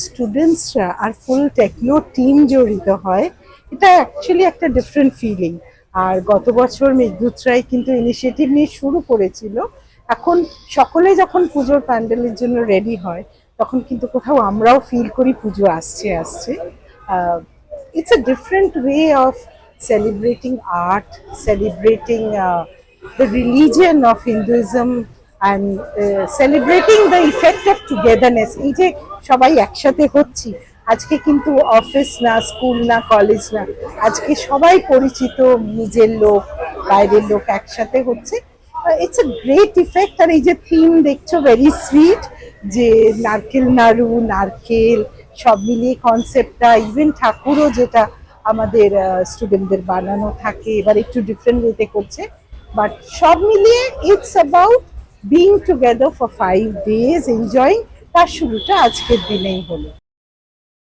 স্টুডেন্টসরা আর ফুল techno team জড়িত হয়, এটা অ্যাকচুয়ালি একটা ডিফারেন্ট ফিলিং। আর গত বছর মেঘদূত রায় কিন্তু ইনিশিয়েটিভ নিয়ে শুরু করেছিল। এখন সকলে যখন পুজোর প্যান্ডেলের জন্য রেডি হয়, তখন কিন্তু কোথাও আমরাও ফিল করি পুজো আসছে আসছে। It's a different way of celebrating art, celebrating the religion of Hinduism, and celebrating the effect of togetherness. এই যে সবাই একসাথে হচ্ছি, আজকে কিন্তু অফিস না, স্কুল না, কলেজ না, আজকে সবাই পরিচিত, নিজের লোক বাইরের লোক একসাথে হচ্ছে। It's a great effect. আর এই যে থিম দেখছো, ভেরি সুইট, যে নারকেল নাড়ু, নারকেল সব মিলিয়ে কনসেপ্টটা, ইভেন ঠাকুরও যেটা আমাদের স্টুডেন্টদের বানানো থাকে, এবার একটু ডিফারেন্ট ওয়েতে করছে, বাট সব মিলিয়ে it's about being together for 5 days, enjoying. তার শুরুটা আজকের দিনেই হলো।